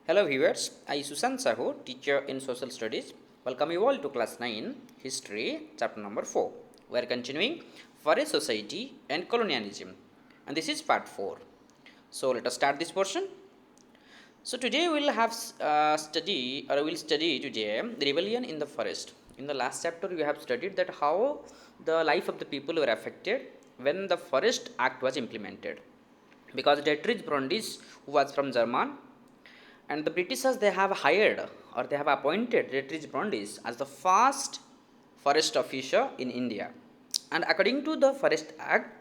Hello viewers, I Sushant Sahu, teacher in social studies. Welcome you all to class 9 history chapter number 4. We are continuing forest society and colonialism, and this is part 4. So let us start this portion. So today we will have study today the rebellion in the forest. In the last chapter we have studied that how the life of the people were affected when the Forest Act was implemented, because Dietrich Brundis, who was from German, and the Britishers, they have hired or they have appointed Dietrich Brundis as the first forest officer in India. And according to the Forest Act,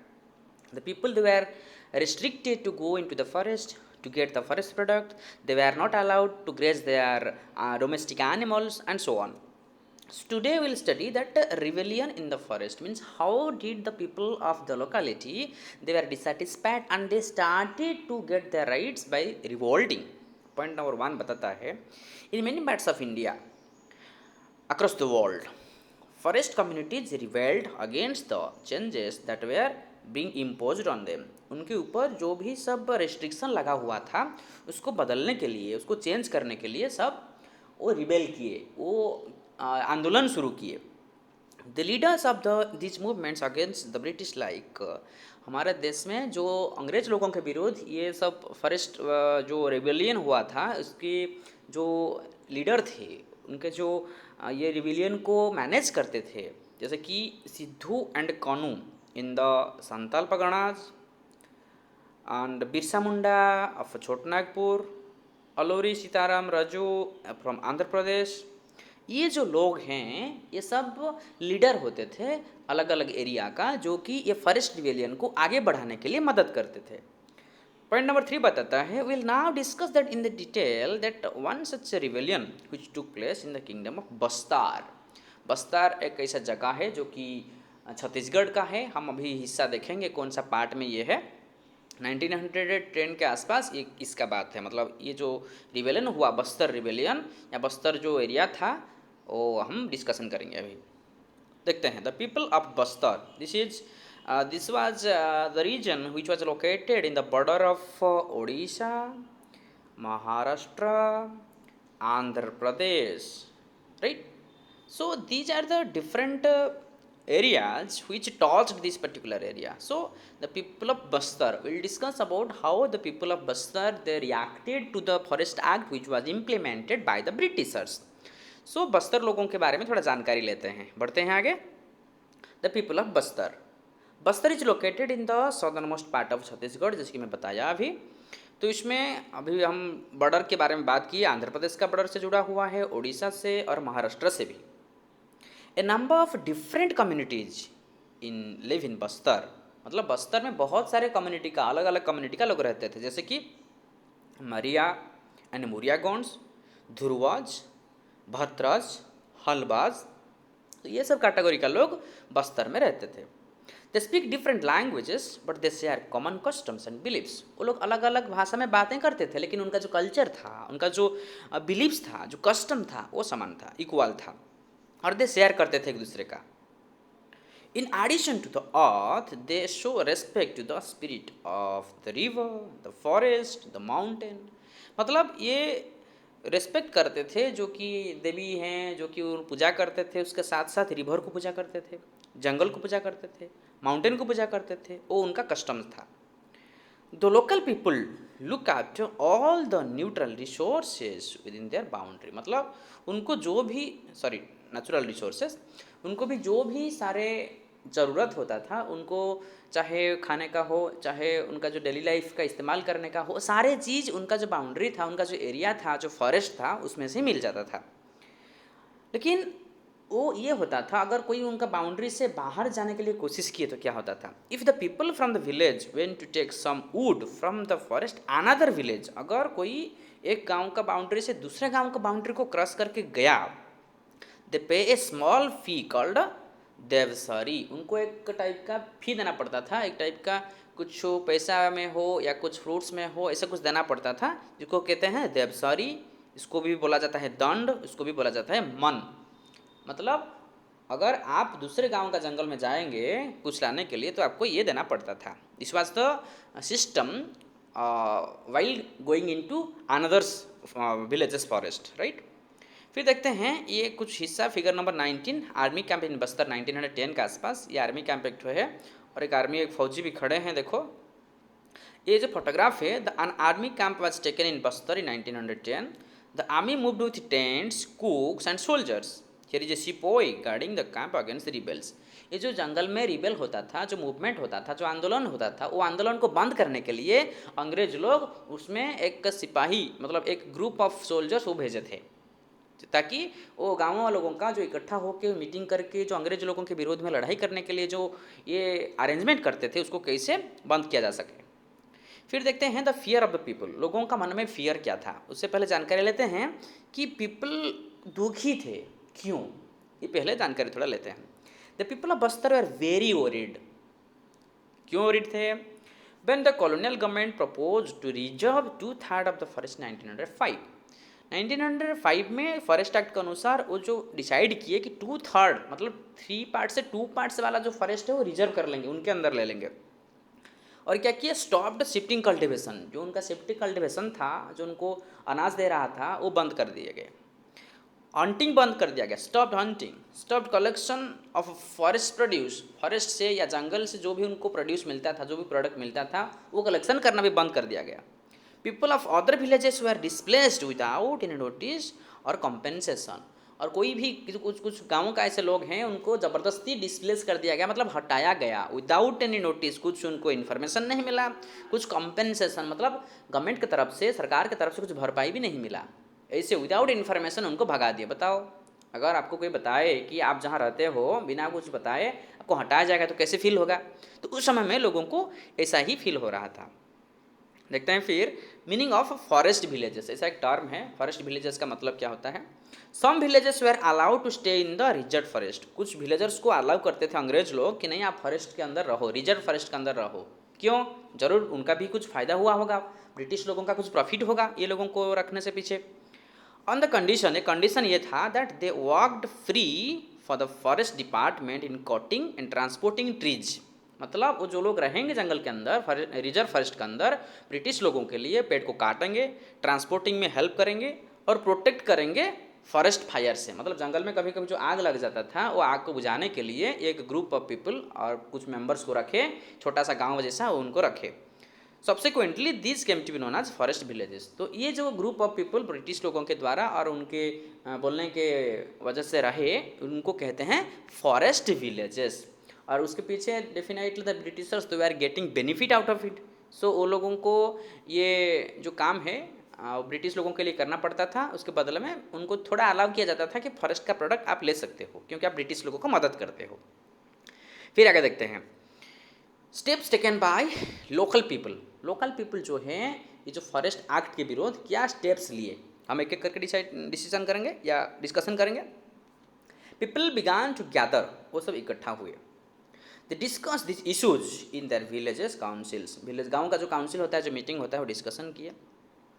the people, they were restricted to go into the forest to get the forest product. They were not allowed to graze their domestic animals and so on. So today we will study that rebellion in the forest means how did the people of the locality, they were dissatisfied and they started to get their rights by revolting. Point number 1 बताता है, in many parts of India across the world, forest communities rebelled against the changes that were being imposed on them. उनके ऊपर जो भी सब restriction लगा हुआ था उसको बदलने के लिए, उसको चेंज करने के लिए सब वो रिबेल किए, वो आंदोलन शुरू किए. The leaders of the this movements against the British like, हमारे देश में जो अंग्रेज लोगों के विरोध ये सब फॉरेस्ट जो रेबेलियन हुआ था उसके जो लीडर थे, उनके जो ये रिबेलियन को मैनेज करते थे, जैसे कि Sidhu and Kanu in the Santal Parganas and Birsa Munda of Chotanagpur, Alluri Sitarama Raju from Andhra Pradesh. ये जो लोग हैं ये सब लीडर होते थे अलग अलग एरिया का, जो कि ये फॉरेस्ट रिबेलियन को आगे बढ़ाने के लिए मदद करते थे. पॉइंट नंबर 3 बताता है, will now discuss that in the detail that one such rebellion which took place in the kingdom of Bastar. Bastar एक ऐसा जगह है जो कि छत्तीसगढ़ का है. हम अभी हिस्सा देखेंगे कौन सा पार्ट में ये है. 1910 के आसपास ये इसका बात है, मतलब ये जो रिबेलियन हुआ बस्तर रिबेलियन या बस्तर जो एरिया था वो हम डिस्कशन करेंगे अभी. देखते हैं. The people of Bastar, this was the region which was located in the border of Odisha, Maharashtra, Andhra Pradesh, right. So these are the different areas which touched this particular area. So the people of Bastar, will discuss about how the people of Bastar, they reacted to the Forest Act which was implemented by the Britishers. So Bastar लोगों के बारे में थोड़ा जानकारी लेते हैं, बढ़ते हैं आगे. The people of Bastar, Bastar is located in the southern most part of Chhattisgarh, जैसे कि मैं बताया अभी. तो इसमें अभी हम बॉर्डर के बारे में बात की, आंध्र प्रदेश का बॉर्डर से जुड़ा हुआ है, उड़ीसा से और महाराष्ट्र से भी. A number of different communities in live in Bastar, मतलब बस्तर में बहुत सारे कम्युनिटी का, अलग अलग कम्युनिटी का लोग रहते थे, जैसे कि मरिया एंड मुरिया गौंड्स, धुरवाज, भत्रज, हलबाज, तो ये सब कैटेगरी का लोग बस्तर में रहते थे. They speak different languages but they share common customs and beliefs. वो लोग अलग अलग भाषा में बातें करते थे, लेकिन उनका जो कल्चर था, उनका जो बिलीव्स था, जो कस्टम था, वो समान था, इक्वल था, और दे शेयर करते थे एक दूसरे का. In addition to the earth they show respect to the spirit of the river, the forest, the mountain. मतलब ये रेस्पेक्ट करते थे जो कि देवी हैं, जो कि पूजा करते थे, उसके साथ साथ रिवर को पूजा करते थे, जंगल को पूजा करते थे, माउंटेन को पूजा करते थे, वो उनका कस्टम था. The local people look after all the neutral resources with in their boundary. मतलब उनको जो भी नेचुरल रिसोर्सेज, उनको भी जो भी सारे ज़रूरत होता था, उनको चाहे खाने का हो, चाहे उनका जो डेली लाइफ का इस्तेमाल करने का हो, सारे चीज़ उनका जो बाउंड्री था, उनका जो एरिया था, जो फॉरेस्ट था, उसमें से मिल जाता था. लेकिन वो ये होता था, अगर कोई उनका बाउंड्री से बाहर जाने के लिए कोशिश किए तो क्या होता था. If the people from the village went to take some wood from the forest another village, अगर कोई एक गांव का बाउंड्री से दूसरे गांव का बाउंड्री को क्रॉस करके गया, दे पे ए स्मॉल फी कॉल्ड देवसरी. उनको एक टाइप का फी देना पड़ता था, एक टाइप का कुछ पैसा में हो या कुछ फ्रूट्स में हो, ऐसा कुछ देना पड़ता था, जिसको कहते हैं देवसरी. इसको भी बोला जाता है दंड, इसको भी बोला जाता है मन. मतलब अगर आप दूसरे गांव का जंगल में जाएंगे कुछ लाने के लिए तो आपको ये देना पड़ता था. This was the system while going into another's villages forest, right. फिर देखते हैं ये कुछ हिस्सा, figure number 19, army camp in Bastar 1910 के आसपास। ये आर्मी कैंप एक है और एक फौजी भी खड़े हैं, देखो। ये जो फोटोग्राफ है, the an army camp was taken in Bastar in 1910। The army moved with tents, cooks and soldiers. Here is a sepoy guarding the camp against the rebels. ये जो जंगल में रिबेल होता था, जो मूवमेंट होता था, जो आंदोलन होता था, वो आंदोलन को बंद करने के लिए अंग्रेज लोग उसमें एक सिपाही, मतलब एक ग्रुप ऑफ सोल्जर्स वो भेजे थे, ताकि वो गाँव लोगों का जो इकट्ठा होकर मीटिंग करके जो अंग्रेज लोगों के विरोध में लड़ाई करने के लिए जो ये अरेंजमेंट करते थे, उसको कैसे बंद किया जा सके। फिर देखते हैं the fear of the people. लोगों का मन में फियर क्या था, उससे पहले जानकारी लेते हैं कि पीपल दुखी थे क्यों, ये पहले जानकारी थोड़ा लेते हैं। The people of Bastar are very worried. क्यों ओरिड थे? When the colonial government propose to reserve 2/3 of the forest 1905। 1905 में फॉरेस्ट एक्ट के अनुसार वो जो डिसाइड किए कि 2/3 मतलब 3 पार्ट से 2 पार्ट्स वाला जो फॉरेस्ट है वो रिजर्व कर लेंगे, उनके अंदर ले लेंगे। और क्या किया? Stopped shifting cultivation. जो उनका शिफ्टिंग कल्टिवेशन था, जो उनको अनाज दे रहा था, वो बंद कर दिए गए। हंटिंग बंद कर दिया गया, stopped hunting. Stopped collection of forest produce. Forest से या जंगल से जो भी उनको प्रोड्यूस मिलता था, जो भी प्रोडक्ट मिलता था, वो कलेक्शन करना भी बंद कर दिया गया। People of other villages were displaced without any notice और कंपेंसेशन। और कोई भी कुछ कुछ गाँवों का ऐसे लोग हैं, उनको ज़बरदस्ती डिस्प्लेस कर दिया गया, मतलब हटाया गया विदाउट एनी नोटिस। कुछ उनको इन्फॉर्मेशन नहीं मिला, कुछ कंपेंसेशन मतलब गवर्नमेंट की तरफ से, सरकार की तरफ से कुछ भरपाई भी नहीं मिला। ऐसे विदाउट इन्फॉर्मेशन उनको भगा दिया। बताओ, अगर आपको कोई बताए कि आप जहाँ रहते हो बिना कुछ बताए आपको हटाया जाएगा तो कैसे फील होगा? तो उस समय में लोगों को ऐसा ही फील हो रहा था। देखते हैं फिर मीनिंग ऑफ फॉरेस्ट विलेजेस। ऐसा एक टर्म है, फॉरेस्ट विलेजेस का मतलब क्या होता है। Some villages were allowed to stay in the reserve forest. कुछ विलेजर्स को अलाउ करते थे अंग्रेज लोग कि नहीं, आप फॉरेस्ट के अंदर रहो, रिजर्व फॉरेस्ट के अंदर रहो। क्यों? जरूर उनका भी कुछ फ़ायदा हुआ होगा, ब्रिटिश लोगों का कुछ प्रॉफिट होगा ये लोगों को रखने से पीछे। ऑन द कंडीशन, एक कंडीशन ये था that they worked free for the forest department in cutting and transporting trees. मतलब वो जो लोग रहेंगे जंगल के अंदर, रिजर्व फॉरेस्ट के अंदर, ब्रिटिश लोगों के लिए पेड़ को काटेंगे, ट्रांसपोर्टिंग में हेल्प करेंगे और प्रोटेक्ट करेंगे फॉरेस्ट फायर से। मतलब जंगल में कभी कभी जो आग लग जाता था, वो आग को बुझाने के लिए एक ग्रुप ऑफ पीपल और कुछ मेंबर्स को रखे, छोटा सा गांव जैसा उनको रखे। Subsequently this came to be known as forest villages. तो ये जो ग्रुप ऑफ पीपल ब्रिटिश लोगों के द्वारा और उनके बोलने के वजह से रहे, उनको कहते हैं फॉरेस्ट विलेजेस। और उसके पीछे डेफिनेटली द ब्रिटिशर्स तो they are getting benefit out of it. So वो लोगों को ये जो काम है ब्रिटिश लोगों के लिए करना पड़ता था, उसके बदले में उनको थोड़ा अलाउ किया जाता था कि फॉरेस्ट का प्रोडक्ट आप ले सकते हो क्योंकि आप ब्रिटिश लोगों को मदद करते हो। फिर आगे देखते हैं steps taken by local people. Local people जो हैं, ये जो फॉरेस्ट एक्ट के विरोध क्या स्टेप्स लिए, हम एक एक करके डिसीजन करेंगे या डिस्कशन करेंगे। पीपल बिगान टू गैदर, वो सब इकट्ठा हुए। They discuss this issues in their villages councils. Village गाँव का जो काउंसिल होता है, जो मीटिंग होता है, वो डिस्कशन किए।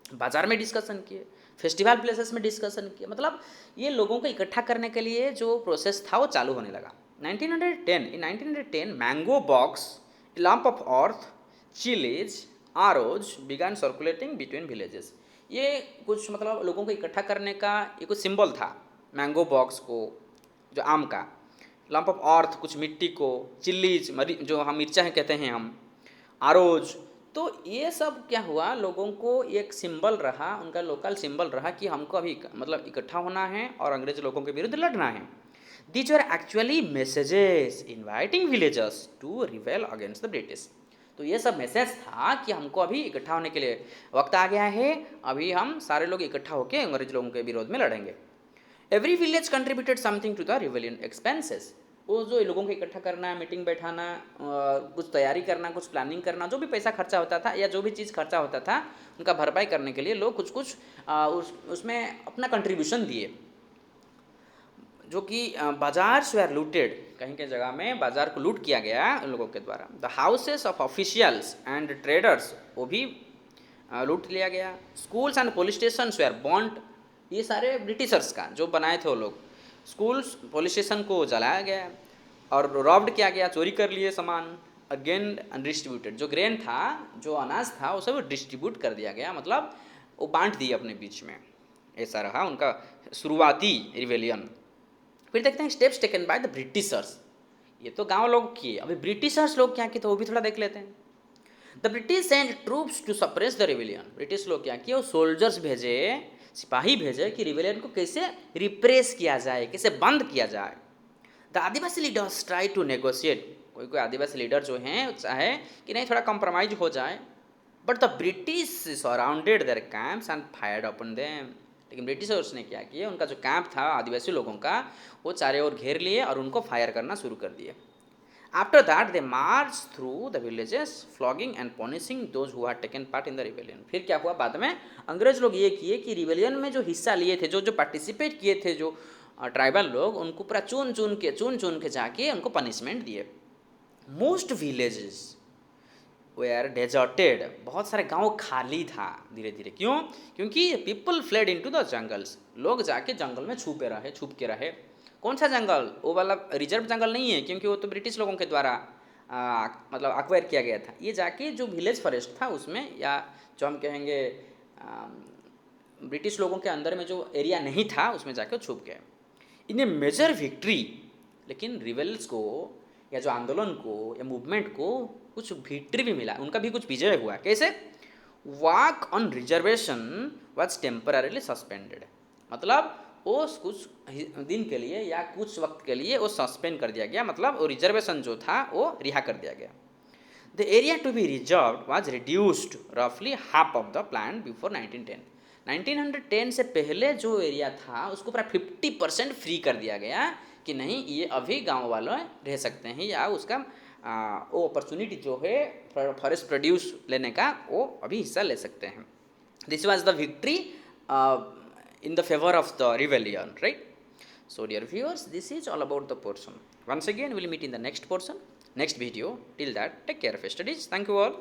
बाजार में डिस्कशन किए, फेस्टिवल प्लेसेस में डिस्कशन किए। मतलब ये लोगों को इकट्ठा करने के लिए जो प्रोसेस था वो चालू होने लगा। 1910 mango box, lump of earth, chillies, arose began circulating between villages. ये कुछ मतलब लोगों को इकट्ठा करने का ये कुछ सिंबल था। मैंगो बॉक्स को, जो आम का, लंप ऑफ अर्थ कुछ मिट्टी को, चिल्लीज जो हम मिर्चा है कहते हैं हम, आरोज। तो ये सब क्या हुआ, लोगों को एक सिंबल रहा, उनका लोकल सिंबल रहा कि हमको अभी मतलब इकट्ठा होना है और अंग्रेज लोगों के विरुद्ध लड़ना है। These were actually messages inviting villagers to rebel against the British। तो ये सब मैसेज था कि हमको अभी इकट्ठा होने के लिए वक्त आ गया है, अभी हम सारे लोग इकट्ठा होकर अंग्रेज लोगों के विरोध में लड़ेंगे। Every village contributed something to the rebellion expenses. वो जो लोगों को इकट्ठा करना, मीटिंग बैठाना, कुछ तैयारी करना, कुछ प्लानिंग करना, जो भी पैसा खर्चा होता था या जो भी चीज़ खर्चा होता था, उनका भरपाई करने के लिए लोग कुछ कुछ उसमें अपना कंट्रीब्यूशन दिए। जो कि बाजार से आर लूटेड, कहीं के जगह में बाजार को लूट किया गया उन लोगों के द्वारा। The houses of officials and traders, वो भी लूट लिया गया। Schools and police station were burned, ये सारे ब्रिटिशर्स का जो बनाए थे वो लोग। स्कूल्स, पुलिस स्टेशन को जलाया गया और रॉब्ड किया गया, चोरी कर लिए सामान। अगेन डिस्ट्रीब्यूटेड, जो ग्रेन था, जो अनाज था, वो सब डिस्ट्रीब्यूट कर दिया गया। मतलब वो बांट दिए अपने बीच में। ऐसा रहा उनका शुरुआती रिवेलियन। फिर देखते हैं steps taken by the Britishers. ये तो गांव लोग किए, अभी ब्रिटिशर्स लोग क्या किए तो वो भी थोड़ा देख लेते हैं। The British send troops to suppress the rebellion. British लोग क्या किए, वो सोल्जर्स भेजे, सिपाही भेजे कि रिवेलियन को कैसे रिप्रेस किया जाए, कैसे बंद किया जाए। The adivasi leaders try to negotiate. कोई कोई आदिवासी लीडर जो हैं चाहे कि नहीं थोड़ा कंप्रोमाइज हो जाए, but the British surrounded their camps and fired upon them. लेकिन ब्रिटिशर्स ने क्या किया, उनका जो कैंप था आदिवासी लोगों का वो चारों ओर घेर लिए और उनको फायर करना शुरू कर दिए। After that they March through the villages flogging and punishing those who had taken part in the rebellion. फिर क्या हुआ बाद में, अंग्रेज लोग ये किए कि रिवेलियन में जो हिस्सा लिए थे, जो जो पार्टिसिपेट किए थे, जो ट्राइबल लोग, उनको पूरा चुन चुन के जाके उनको पनिशमेंट दिए। Most villages were deserted. बहुत सारे गांव खाली था धीरे धीरे। क्यों? क्योंकि people fled into the jungles. लोग जाके जंगल में छुप के रहे। कौन सा जंगल? वो वाला रिजर्व जंगल नहीं है, क्योंकि वो तो ब्रिटिश लोगों के द्वारा मतलब अक्वायर किया गया था। ये जाके जो विलेज फॉरेस्ट था उसमें, या जो हम कहेंगे ब्रिटिश लोगों के अंदर में जो एरिया नहीं था उसमें जाके छुप गए। इन ए मेजर विक्ट्री। लेकिन रिवेल्स को या जो आंदोलन को या मूवमेंट को कुछ विक्ट्री भी मिला, उनका भी कुछ विजय हुआ। कैसे? Work on reservation was temporarily suspended. मतलब वो कुछ दिन के लिए या कुछ वक्त के लिए वो सस्पेंड कर दिया गया, मतलब वो रिजर्वेशन जो था वो रिहा कर दिया गया। The area to be reserve was reduced रफली half of the plan before 1910। 1910 से पहले जो एरिया था उसको पूरा 50% फ्री कर दिया गया कि नहीं, ये अभी गांव वालों रह सकते हैं, या उसका वो अपॉर्चुनिटी जो है फॉरेस्ट प्रोड्यूस लेने का वो अभी हिस्सा ले सकते हैं। This was the victory in the favor of the rebellion, right? So dear viewers, this is all about the portion. Once again we'll meet in the next portion, next video. Till that, take care of your studies. Thank you all.